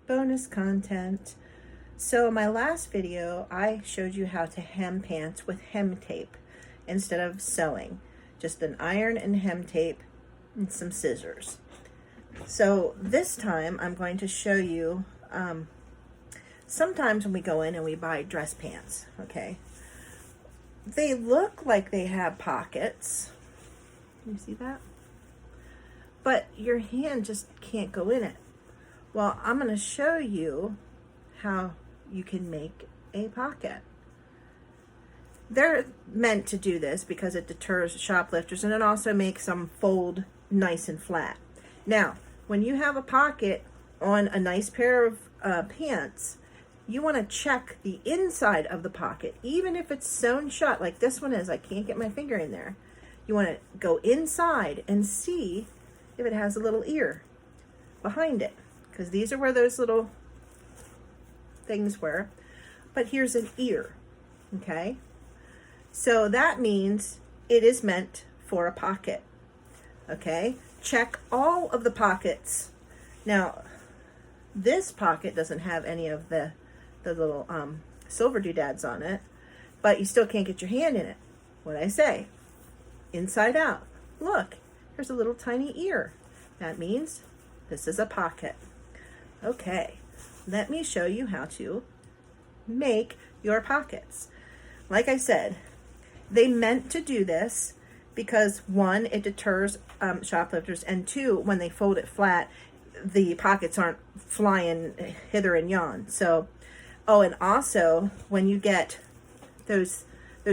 bonus content. So in my last video, I showed you how to hem pants with hem tape instead of sewing. Just an iron and hem tape and some scissors. So this time I'm going to show you, sometimes when we go in and we buy dress pants, okay, they look like they have pockets. You see that? But your hand just can't go in it. Well, I'm going to show you how you can make a pocket. They're meant to do this because it deters shoplifters, and it also makes them fold nice and flat. Now, when you have a pocket on a nice pair of pants, you want to check the inside of the pocket, even if it's sewn shut like this one is. I can't get my finger in there. You want to go inside and see if it has a little ear behind it, because these are where those little things were. But here's an ear, okay? So that means it is meant for a pocket, okay? Check all of the pockets. Now, this pocket doesn't have any of the little silver doodads on it, but you still can't get your hand in it. What'd I say? Inside out. Look, here's a little tiny ear. That means this is a pocket. Okay, let me show you how to make your pockets. Like I said, they meant to do this because one, it deters shoplifters, and two, when they fold it flat, the pockets aren't flying hither and yon. So, oh, and also when you get those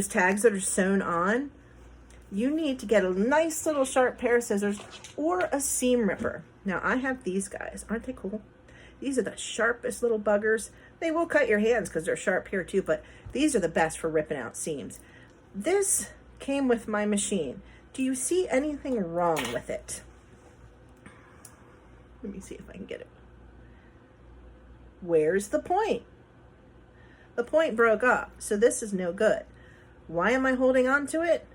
tags that are sewn on, you need to get a nice little sharp pair of scissors or a seam ripper. Now I have these guys. Aren't they cool? These are the sharpest little buggers. They will cut your hands because they're sharp here too, but these are the best for ripping out seams. This came with my machine. Do you see anything wrong with it? Let me see if I can get it. Where's the point? The point broke off, so this is no good. Why am I holding on to it?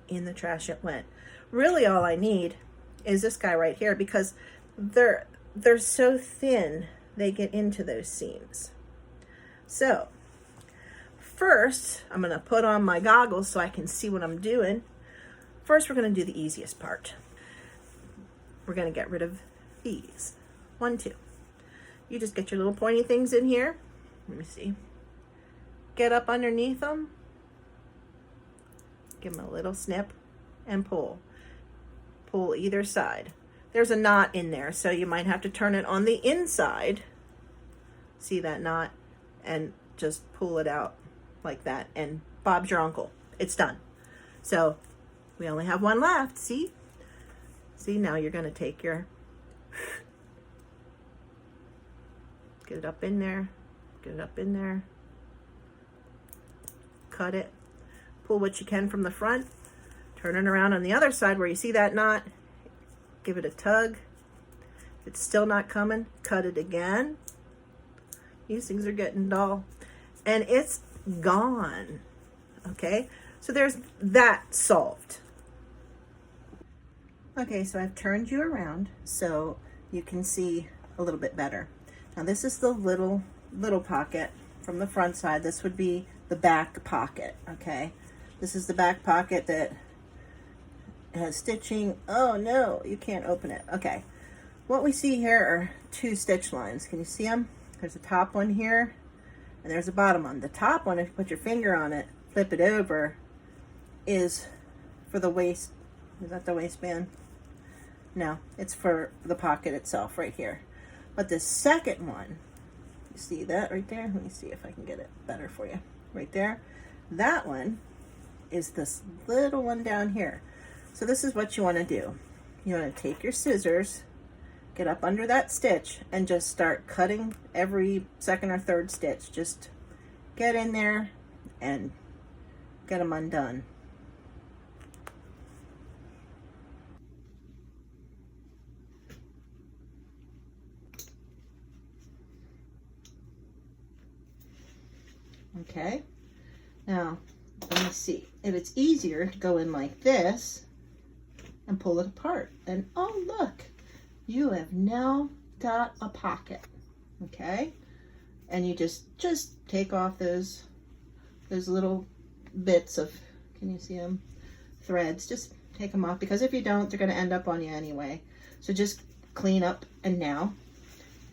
In the trash it went. Really all I need is this guy right here, because they're so thin they get into those seams. So first I'm going to put on my goggles so I can see what I'm doing. First we're going to do the easiest part. We're going to get rid of these. 1, 2. You just get your little pointy things in here. Let me see. Get up underneath them. Give them a little snip and pull. Pull either side. There's a knot in there, so you might have to turn it on the inside. See that knot? And just pull it out like that. And Bob's your uncle. It's done. So we only have one left. See? See, now you're going to take your... Get it up in there. Get it up in there. Cut it. Pull what you can from the front. Turn it around on the other side where you see that knot. Give it a tug. If it's still not coming, cut it again. These things are getting dull. And it's gone. Okay? So there's that solved. Okay, so I've turned you around so you can see a little bit better. Now this is the little pocket from the front side. This would be the back pocket, okay? This is the back pocket that has stitching. Oh no, you can't open it. Okay, what we see here are 2 stitch lines. Can you see them? There's a top one here, and there's a bottom one. The top one, if you put your finger on it, flip it over, is for the waist. Is that the waistband? No, it's for the pocket itself right here. But the second one, you see that right there? Let me see if I can get it better for you. Right there. That one is this little one down here. So this is what you want to do. You want to take your scissors, get up under that stitch, and just start cutting every second or third stitch. Just get in there and get them undone. Okay, now let me see. If it's easier to go in like this and pull it apart, and oh look, you have now got a pocket, okay? And you just take off those little bits of, can you see them? Threads. Just take them off, because if you don't, they're going to end up on you anyway. So just clean up, and now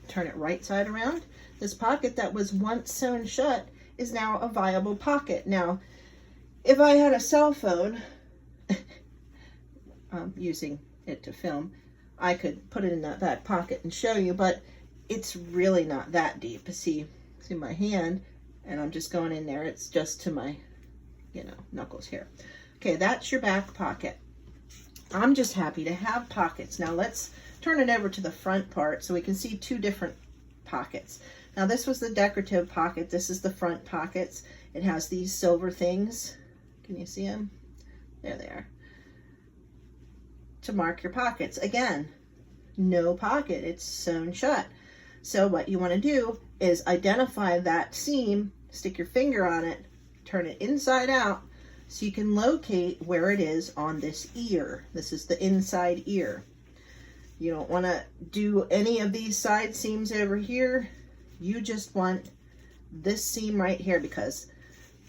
turn it right side around. This pocket that was once sewn shut is now a viable pocket. Now, if I had a cell phone, using it to film, I could put it in that pocket and show you, but it's really not that deep. See my hand, and I'm just going in there. It's just to my, knuckles here. Okay, that's your back pocket. I'm just happy to have pockets. Now let's turn it over to the front part so we can see two different pockets. Now this was the decorative pocket. This is the front pockets. It has these silver things. Can you see them? There they are. To mark your pockets. Again, no pocket. It's sewn shut. So what you want to do is identify that seam, stick your finger on it, turn it inside out so you can locate where it is on this ear. This is the inside ear. You don't want to do any of these side seams over here. You just want this seam right here, because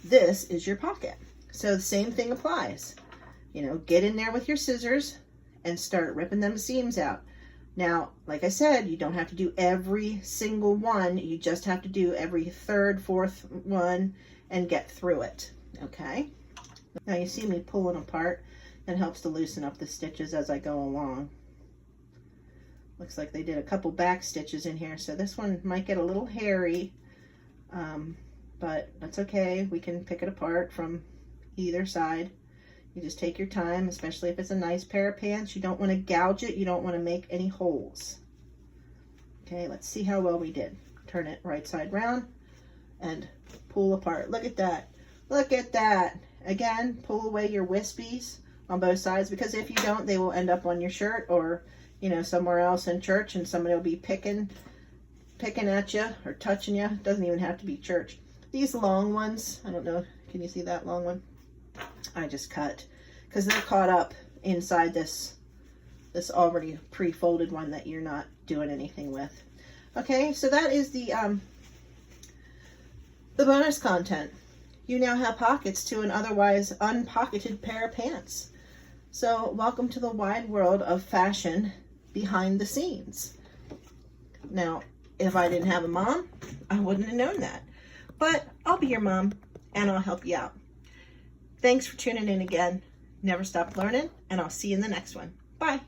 this is your pocket. So the same thing applies. Get in there with your scissors and start ripping them seams out. Now, like I said, you don't have to do every single one. You just have to do every third, fourth one and get through it, okay? Now you see me pulling apart. That helps to loosen up the stitches as I go along. Looks like they did a couple back stitches in here, so this one might get a little hairy, but that's okay. We can pick it apart from either side. You just take your time, especially if it's a nice pair of pants. You don't want to gouge it. You don't want to make any holes. Okay, let's see how well we did. Turn it right side round and pull apart. Look at that. Look at that. Again, pull away your wispies on both sides, because if you don't, they will end up on your shirt or, somewhere else in church, and somebody will be picking at you or touching you. It doesn't even have to be church. These long ones, I don't know, can you see that long one? I just cut because they're caught up inside this already pre-folded one that you're not doing anything with. Okay, so that is the bonus content. You now have pockets to an otherwise unpocketed pair of pants. So welcome to the wide world of fashion behind the scenes. Now, if I didn't have a mom, I wouldn't have known that. But I'll be your mom, and I'll help you out. Thanks for tuning in again. Never stop learning, and I'll see you in the next one. Bye.